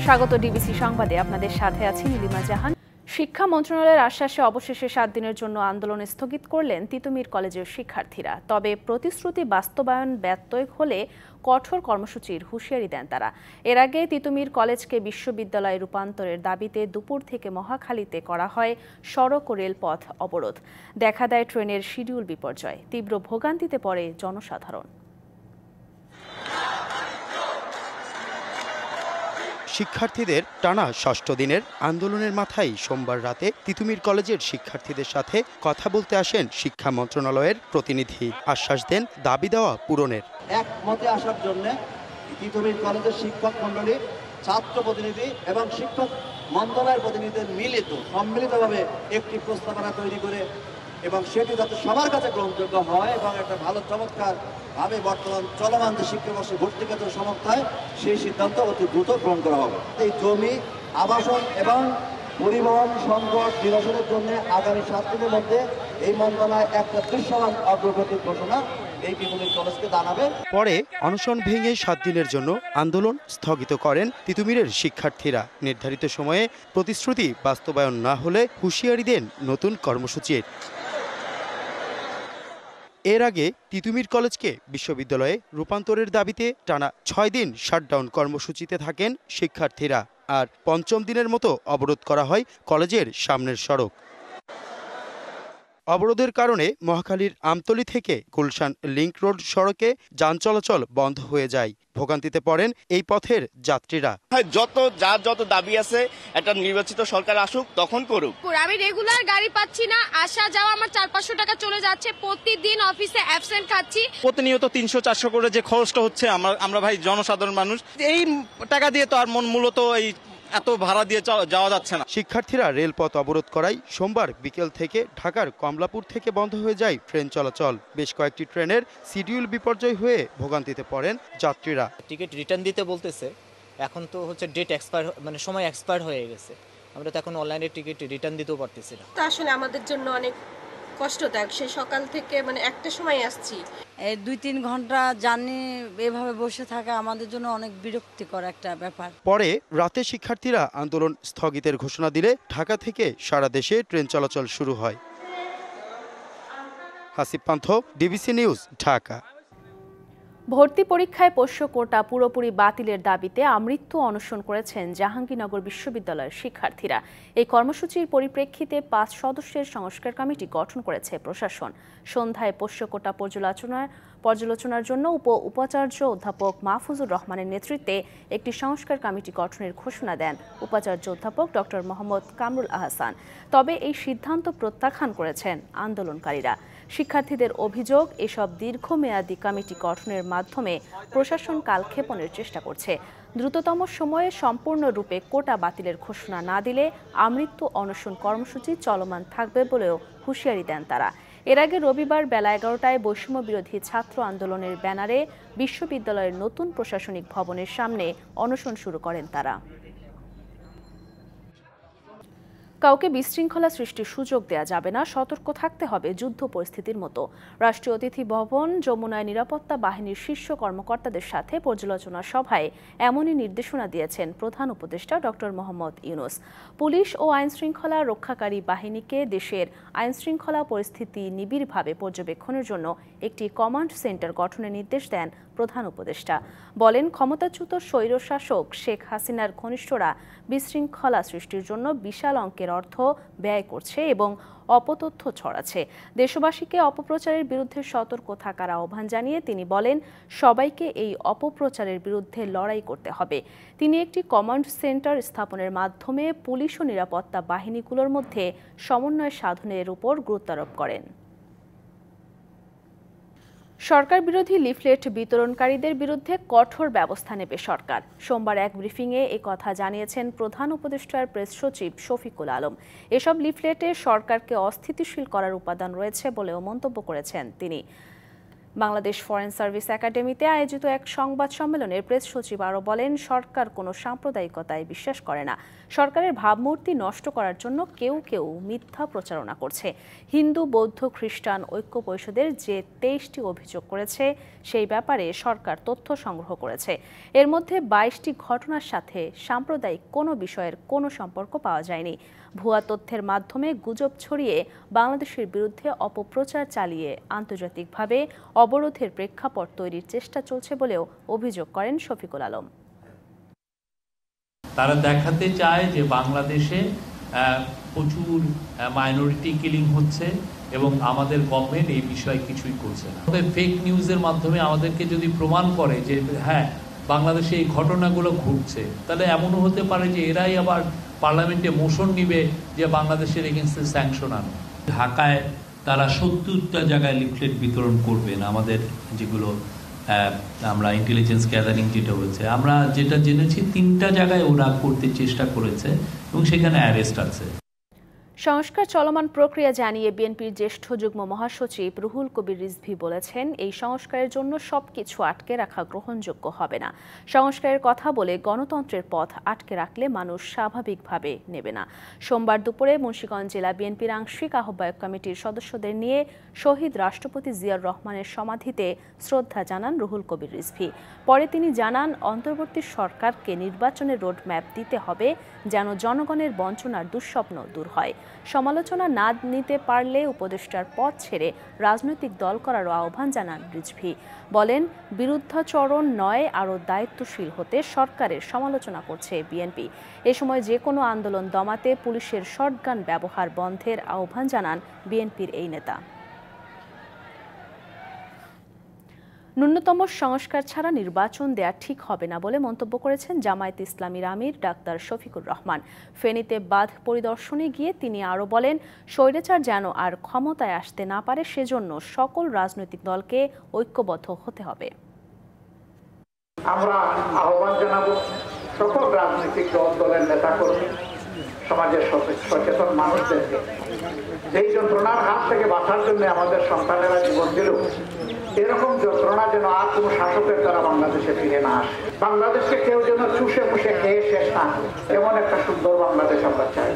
স্বাগত ডিবিসি সংবাদে, আপনাদের সাথে আছি নীলিমা জাহান। শিক্ষা মন্ত্রণালয়ের আশ্বাসে অবশেষে 7 দিনের জন্য আন্দোলন স্থগিত করলেন তিতুমির কলেজের শিক্ষার্থীরা। তবে প্রতিশ্রুতি বাস্তবায়ন ব্যত্যয় হলে কঠোর কর্মসূচির হুঁশিয়ারি দেন তারা। এর আগে তিতুমির কলেজকে বিশ্ববিদ্যালয়ে রূপান্তরের দাবিতে দুপুর থেকে মহাখালীতে করা হয় সড়ক ও রেলপথ অবরোধ। দেখা দেয় ট্রেনের শিডিউল বিপর্যয়। তীব্র ভোগান্তিতে পড়ে জনসাধারণ। শিক্ষার্থীদের টানা 6 দিনের আন্দোলনের মাথায় সোমবার রাতে তিতুমির কলেজের শিক্ষার্থীদের সাথে কথা বলতে আসেন শিক্ষা মন্ত্রণালয়ের প্রতিনিধি। আশ্বাস দেন দাবি দেওয়া পূরণের। একমতে আসার জন্য তিতুমির কলেজের শিক্ষক মণ্ডলী, ছাত্র প্রতিনিধি এবং শিক্ষক মন্ত্রণালয়ের প্রতিনিধিদের সম্মিলিতভাবে একটি প্রস্তাবনা তৈরি করে এবং সেটি যাতে সবার কাছে গ্রহণযোগ্য হয় এবং একটা ভালো চমৎকার ভাবে বর্তমান চলমান যে শিক্ষাবর্ষে ভর্তি ক্ষেত্র সমাপ্ত হয় সেই সিদ্ধান্ত অতি দ্রুত গ্রহণ করা হবে। এই জমি, আবাসন এবং পরিবহন সংকট নিরসনের জন্য আগামী 7 দিনের মধ্যে এই মন্ত্রণালয় একটা দৃশ্যমান অগ্রগতির ঘোষণা এই তিতুমির কলেজকে জানাবে। পরে অনশন ভেঙে 7 দিনের জন্য আন্দোলন স্থগিত করেন তিতুমিরের শিক্ষার্থীরা। নির্ধারিত সময়ে প্রতিশ্রুতি বাস্তবায়ন না হলে হুঁশিয়ারি দেন নতুন কর্মসূচির। এর আগে তিতুমির কলেজকে বিশ্ববিদ্যালয়ে রূপান্তরের দাবিতে টানা 6 দিন শাটডাউন কর্মসূচিতে থাকেন শিক্ষার্থীরা। আর 5ম দিনের মতো অবরোধ করা হয় কলেজের সামনের সড়ক। অবরোধের কারণে মহাখালীর আমতলী থেকে গুলশান লিংক রোড সড়কে যান চলাচল বন্ধ হয়ে যায়। ভোগান্তিতে পড়েন এই পথের যাত্রীরা। যত দাবি আছে একটা নির্বাচিত সরকার আসুক, তখন করুক। আমি রেগুলার গাড়ি পাচ্ছি না, আসা যাওয়া আমার 400-500 টাকা চলে যাচ্ছে। প্রতিদিন অফিসে অ্যাবসেন্ট খাচ্ছি। প্রতিনিয়ত 300-400 করে যে খরচটা হচ্ছে, আমরা ভাই জনসাধারণ মানুষ, এই টাকা দিয়ে তো আর মূলত এই এত ভাড়া দিয়ে যাওয়া যাচ্ছে না। শিক্ষার্থীরা রেলপথ অবরোধ করায় সোমবার বিকেল থেকে ঢাকার কমলাপুর থেকে বন্ধ হয়ে যায় ট্রেন চলাচল। বেশ কয়েকটি ট্রেনের শিডিউল বিপর্যয় হয়ে ভোগান্তিতে পড়েন যাত্রীরা। টিকিট রিটার্ন দিতে বলতেছে, এখন তো হচ্ছে ডেট এক্সপায়ার, মানে সময় এক্সপায়ার হয়ে গেছে। আমরা তো এখন অনলাইনে টিকিট রিটার্ন দিতেও পারতেছি না। আসলে আমাদের জন্য অনেক কষ্টদায়ক। সে সকাল থেকে একটা সময় আসছি, 2-3 ঘন্টা জার্নি এভাবে বসে থাকা আমাদের জন্য অনেক বিরক্তিকর একটা ব্যাপার। পরে রাতে শিক্ষার্থীরা আন্দোলন স্থগিতের ঘোষণা দিলে ঢাকা থেকে সারা দেশে ট্রেন চলাচল শুরু হয়। হাসিব পান্থ, ডিবিসি নিউজ, ঢাকা। ভর্তি পরীক্ষায় পোষ্য কোটা পুরোপুরি বাতিলের দাবিতে আমৃত্যু অনশন করেছেন জাহাঙ্গীরনগর বিশ্ববিদ্যালয়ের শিক্ষার্থীরা। এই কর্মসূচির পরিপ্রেক্ষিতে 5 সদস্যের সংস্কার কমিটি গঠন করেছে প্রশাসন। সন্ধ্যায় পোষ্য কোটা পর্যালোচনার জন্য উপাচার্য অধ্যাপক মাহফুজুর রহমানের নেতৃত্বে একটি সংস্কার কমিটি গঠনের ঘোষণা দেন উপাচার্য অধ্যাপক ডক্টর মোহাম্মদ কামরুল আহসান। তবে এই সিদ্ধান্ত প্রত্যাখ্যান করেছেন আন্দোলনকারীরা। শিক্ষার্থীদের অভিযোগ, এসব দীর্ঘমেয়াদী কমিটি গঠনের মাধ্যমে প্রশাসন কালক্ষেপণের চেষ্টা করছে। দ্রুততম সময়ে সম্পূর্ণরূপে কোটা বাতিলের ঘোষণা না দিলে আমৃত্যু অনশন কর্মসূচি চলমান থাকবে বলেও হুঁশিয়ারি দেন তারা। এর আগে রবিবার বেলা 11টায় বৈষম্য বিরোধী ছাত্র আন্দোলনের ব্যানারে বিশ্ববিদ্যালয়ের নতুন প্রশাসনিক ভবনের সামনে অনশন শুরু করেন তারা। কাউকে বিশৃঙ্খলা সৃষ্টির সুযোগ দেয়া যাবে না, সতর্ক থাকতে হবে যুদ্ধ পরিস্থিতির মতো। রাষ্ট্রীয় অতিথি ভবন যমুনায় নিরাপত্তা বাহিনীর শীর্ষ কর্মকর্তাদের সাথে পর্যালোচনা সভায় এমনই নির্দেশনা দিয়েছেন প্রধান উপদেষ্টা ডক্টর মোহাম্মদ ইউনূস। পুলিশ ও আইনশৃঙ্খলা রক্ষাকারী বাহিনীকে দেশের আইনশৃঙ্খলা পরিস্থিতি নিবিড়ভাবে পর্যবেক্ষণের জন্য একটি কমান্ড সেন্টার গঠনের নির্দেশ দেন প্রধান উপদেষ্টা। বলেন, ক্ষমতাচ্যুত স্বৈরশাসক শেখ হাসিনার ঘনিষ্ঠরা বিশৃঙ্খলা সৃষ্টির জন্য বিশাল অঙ্কের অর্থ ব্যয় করছে এবং অপতথ্য ছড়াচ্ছে। দেশবাসীকে অপপ্রচারের বিরুদ্ধে সতর্ক থাকার আহ্বান জানিয়ে তিনি বলেন, সবাইকে এই অপপ্রচারের বিরুদ্ধে লড়াই করতে হবে। তিনি একটি কমান্ড সেন্টার স্থাপনের মাধ্যমে পুলিশ ও নিরাপত্তা বাহিনীগুলোর মধ্যে সমন্বয় সাধনের উপর গুরুত্বারোপ করেন। সরকার বিরোধী লিফলেট বিতরণকারীদের বিরুদ্ধে কঠোর ব্যবস্থা নেবে সরকার। সোমবার এক ব্রিফিংয়ে একথা জানিয়েছেন প্রধান উপদেষ্টার প্রেস সচিব শফিকুল আলম। এসব লিফলেটে সরকারকে অস্থিতিশীল করার উপাদান রয়েছে বলেও মন্তব্য করেছেন তিনি। বাংলাদেশ ফরেন সার্ভিস একাডেমিতে আয়োজিত এক সংবাদ সম্মেলনে প্রেস সচিব আরও বলেন, সরকার কোনো সাম্প্রদায়িকতায় বিশ্বাস করে না। সরকারের ভাবমূর্তি নষ্ট করার জন্য কেউ কেউ মিথ্যা প্রচারণা করছে। হিন্দু, বৌদ্ধ, খ্রিস্টান ঐক্য পরিষদের যে 23টি অভিযোগ করেছে সেই ব্যাপারে সরকার তথ্য সংগ্রহ করেছে। এর মধ্যে 22টি ঘটনার সাথে সাম্প্রদায়িক কোনো বিষয়ের কোনো সম্পর্ক পাওয়া যায়নি। ভুয়া তথ্যের মাধ্যমে গুজব ছড়িয়ে বাংলাদেশের বিরুদ্ধে অপপ্রচার চালিয়ে আন্তর্জাতিকভাবে অবরোধের প্রেক্ষাপট তৈরির চেষ্টা চলছে বলেও অভিযোগ করেন শফিকুল আলম। তারা দেখাতে চায় যে বাংলাদেশে প্রচুর মাইনরিটি কিলিং হচ্ছে এবং আমাদের গভর্নমেন্ট এই বিষয়ে কিছুই করছে না। ফেক নিউজের মাধ্যমে আমাদেরকে যদি প্রমাণ করে যে হ্যাঁ বাংলাদেশে এই ঘটনাগুলো ঘটছে, তাহলে এমনও হতে পারে যে এরাই আবার পার্লামেন্টে মোশন নিবে যে বাংলাদেশের এগেইনস্টে স্যাংশন আনো। ঢাকায় তারা 70টা জায়গায় লিফলেট বিতরণ করবেন। আমাদের যেগুলো আমরা ইন্টেলিজেন্স গ্যাদারিং যেটা হচ্ছে, আমরা যেটা জেনেছি 3টা জায়গায় ওরা করতে চেষ্টা করেছে এবং সেখানে অ্যারেস্ট আছে। সংস্কার চলমান প্রক্রিয়া জানিয়ে বিএনপির জ্যেষ্ঠ যুগ্ম মহাসচিব রুহুল কবির রিজভী বলেছেন, এই সংস্কারের জন্য সবকিছু আটকে রাখা গ্রহণযোগ্য হবে না। সংস্কারের কথা বলে গণতন্ত্রের পথ আটকে রাখলে মানুষ স্বাভাবিকভাবে নেবে না। সোমবার দুপুরে মুন্সিগঞ্জ জেলা বিএনপির আংশিক আহ্বায়ক কমিটির সদস্যদের নিয়ে শহীদ রাষ্ট্রপতি জিয়াউর রহমানের সমাধিতে শ্রদ্ধা জানান রুহুল কবির রিজভী। পরে তিনি জানান, অন্তর্বর্তী সরকারকে নির্বাচনের রোডম্যাপ দিতে হবে যেন জনগণের বঞ্চনার দুঃস্বপ্ন দূর হয়। সমালোচনা না নিতে পারলে উপদেষ্টার পদ ছেড়ে রাজনৈতিক দল করারও আহ্বান জানান রিজভী। বলেন, বিরুদ্ধাচরণ নয়, আরও দায়িত্বশীল হতে সরকারের সমালোচনা করছে বিএনপি। এ সময় যে কোনো আন্দোলন দমাতে পুলিশের শটগান ব্যবহার বন্ধের আহ্বান জানান বিএনপির এই নেতা। ন্যূনতম সংস্কার ছাড়া নির্বাচন দেয়া ঠিক হবে না বলে মন্তব্য করেছেন জামায়াত ইসলামীর আমির ডাক্তার শফিকুর রহমান। ফেনীতে বাঁধ পরিদর্শনে গিয়ে তিনি আরও বলেন, স্বৈরাচার যেন আর ক্ষমতায় আসতে না পারে সেজন্য সকল রাজনৈতিক দলকে ঐক্যবদ্ধ হতে হবে। আমরা আহ্বান জানাবো সকল রাজনৈতিক দলের নেতাকর্মী, সমাজের সচেতন মানুষদেরকে এই যন্ত্রণার হাত থেকে বাঁচার জন্য আমাদের সন্তানেরা জীবন দিল, এরকম যন্ত্রণা যেন আর কোনো শাসকের দ্বারা বাংলাদেশে ফিরে না আসে। বাংলাদেশকে কেউ যেন চুষে মুষে খেয়ে শেষ না, এমন একটা সুন্দর বাংলাদেশ আমরা চাই।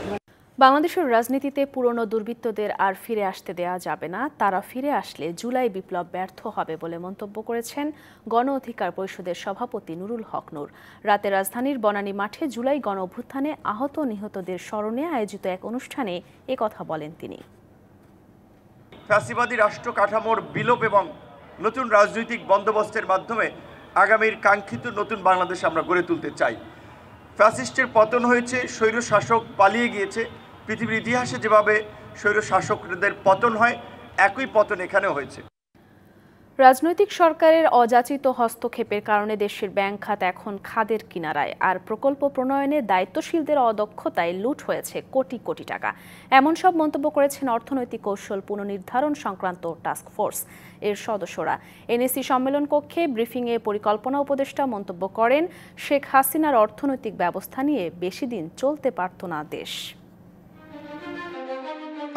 বাংলাদেশের রাজনীতিতে পুরনো দুর্বৃত্তদের আর ফিরে আসতে দেয়া যাবে না। তারা ফিরে আসলে জুলাই বিপ্লব ব্যর্থ হবে বলে মন্তব্য করেছেন গণ অধিকার পরিষদের সভাপতি নুরুল হক নূর। রাতে রাজধানীর বনানী মাঠে জুলাই গণ অভ্যুত্থানে আহত নিহতদের স্মরণে আয়োজিত এক অনুষ্ঠানে একথা বলেন তিনি। ফ্যাসিবাদী রাষ্ট্র কাঠামোর বিলোপ এবং নতুন রাজনৈতিক বন্দোবস্তের মাধ্যমে আগামীর কাঙ্ক্ষিত নতুন বাংলাদেশ আমরা গড়ে তুলতে চাই। ফ্যাসিস্টের পতন হয়েছে, স্বৈর শাসক পালিয়ে গিয়েছে। পৃথিবীর ইতিহাসে যেভাবে স্বৈর শাসকদের পতন হয়, একই পতন এখানেও হয়েছে। রাজনৈতিক সরকারের অযাচিত হস্তক্ষেপের কারণে দেশের ব্যাংক খাত এখন খাদের কিনারায়, আর প্রকল্প প্রণয়নে দায়িত্বশীলদের অদক্ষতায় লুট হয়েছে কোটি কোটি টাকা। এমন সব মন্তব্য করেছেন অর্থনৈতিক কৌশল পুনর্নির্ধারণ সংক্রান্ত টাস্ক ফোর্স এর সদস্যরা। এনএসি সম্মেলন কক্ষে ব্রিফিংয়ে পরিকল্পনা উপদেষ্টা মন্তব্য করেন, শেখ হাসিনার অর্থনৈতিক ব্যবস্থা নিয়ে বেশি দিন চলতে পারত না দেশ।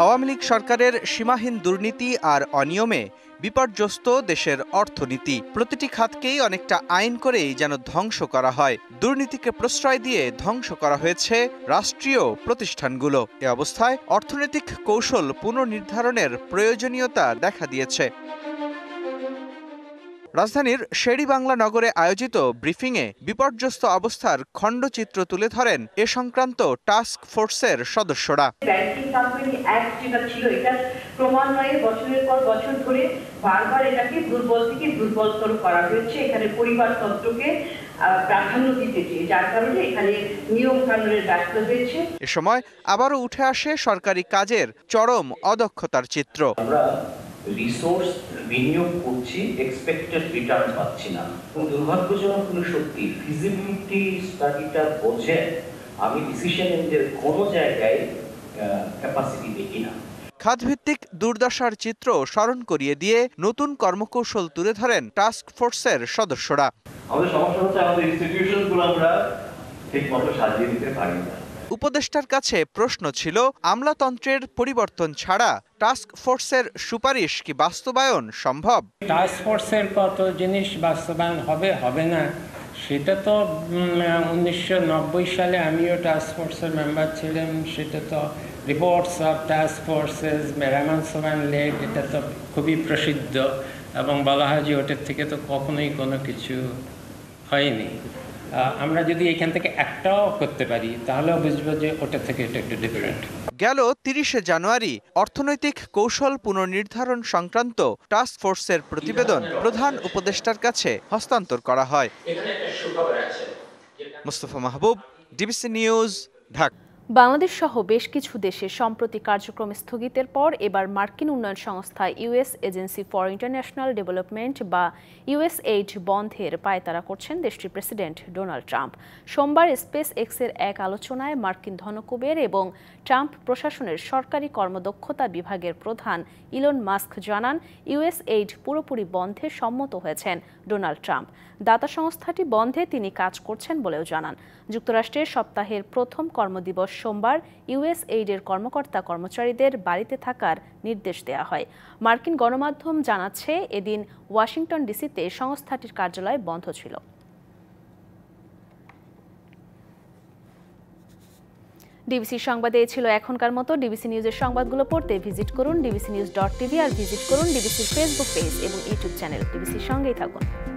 আওয়ামী লীগ সরকারের সীমাহীন দুর্নীতি আর অনিয়মে বিপর্যস্ত দেশের অর্থনীতি। প্রতিটি খাতকেই অনেকটা আইন করেই যেন ধ্বংস করা হয়। দুর্নীতিকে প্রশ্রয় দিয়ে ধ্বংস করা হয়েছে রাষ্ট্রীয় প্রতিষ্ঠানগুলো। এ অবস্থায় অর্থনৈতিক কৌশল পুনর্নির্ধারণের প্রয়োজনীয়তা দেখা দিয়েছে। রাজধানীর শেরেবাংলা নগরে আয়োজিত ব্রিফিংয়ে বিপর্যস্ত অবস্থার খণ্ডচিত্র তুলে ধরেন এ সংক্রান্ত টাস্ক ফোর্সের সদস্যরা। ব্যাংকিং কোম্পানি অ্যাক্ট যেটা ছিল, এটা ক্রমান্বয়ে বছরের পর বছর ধরে বারবার এটাকে দুর্বল থেকে দুর্বলতর করা হয়েছে। এখানে পরিবারতন্ত্রকে প্রাধান্য দিতে চেয়ে, যার কারণে এখানে নিয়ম কানুনের ব্যর্থ হয়েছে। এ সময় আবারও উঠে আসে সরকারি কাজের চরম অদক্ষতার চিত্র। রিসোর্স বিনিয়োগ করছি, এক্সপেক্টেড রিটার্ন পাচ্ছি না। দুর্ভাগ্যজনক হলো সত্যি ফিজিবিলিটি স্টাডিটা বোঝে আমি ডিসিশন এর কোনো জায়গায় ক্যাপাসিটি দেখি না। খাতভিত্তিক দুর্দশার চিত্র স্মরণ করিয়ে দিয়ে নতুন কর্মকৌশল তুলে ধরেন টাস্ক ফোর্সের সদস্যরা। আমাদের সমস্যা হচ্ছে আমাদের ইনস্টিটিউশনগুলো আমরা ঠিকমতো সাজিয়ে দিতে পারি না। উপদেষ্টার কাছে প্রশ্ন ছিল, আমলাতন্ত্রের পরিবর্তন ছাড়া টাস্ক ফোর্সের সুপারিশ কি বাস্তবায়ন সম্ভব? টাস্ক ফোর্সের কত জিনিস বাস্তবায়ন হবে হবে না সেটা তো 1990 সালে আমিও টাস্ক ফোর্সের মেম্বার ছিলাম। সেটা তো reports of task forces মেহরামান Soban lead, এটা তো খুবই প্রসিদ্ধ এবং বলা হয় যে ওটার থেকে তো কখনোই কোনো কিছু হয়নি। আমরা যদি এখান থেকে একটাও করতে পারি তাহলেও বুঝবো যে ওটা থেকে এটা একটু ডিফারেন্ট। গেল 30শে জানুয়ারি অর্থনৈতিক কৌশল পুনর্নির্ধারণ সংক্রান্ত টাস্ক ফোর্সের প্রতিবেদন প্রধান উপদেষ্টার কাছে হস্তান্তর করা হয়। মুস্তফা মাহবুব, ডিবিসি নিউজ, ঢাকা। বাংলাদেশ সহ বেশ কিছু দেশে সম্প্রতি কার্যক্রম স্থগিতের পর এবার মার্কিন উন্নয়ন সংস্থা US agency for international development বা ইউএসএইড বন্ধের পায়তারা করছেন দেশটির প্রেসিডেন্ট ডোনাল্ড ট্রাম্প। সোমবার স্পেস এক্সের এক আলোচনায় মার্কিন ধনকুবের এবং ট্রাম্প প্রশাসনের সরকারি কর্মদক্ষতা বিভাগের প্রধান ইলন মাস্ক জানান, ইউএসএইড পুরোপুরি বন্ধে সম্মত হয়েছেন ডোনাল্ড ট্রাম্প। দাতা সংস্থাটি বন্ধে তিনি কাজ করছেন বলেও জানান। যুক্তরাষ্ট্রের সপ্তাহের প্রথম কর্মদিবস সোমবার ইউএসএইডের কর্মকর্তা কর্মচারীদের বাড়িতে থাকার নির্দেশ দেওয়া হয়। মার্কিন গণমাধ্যম জানাচ্ছে এদিন ওয়াশিংটন ডিসিতে সংস্থাটির কার্যালয় বন্ধ ছিল। ডিবিসি সংবাদে ছিল এখনকার মতো। ডিবিসি নিউজের সংবাদগুলো পড়তে ভিজিট করুন dbcnews.tv আর ভিজিট করুন ডিবিসির ফেসবুক পেজ এবং ইউটিউব চ্যানেল। ডিবিসির সঙ্গেই থাকুন।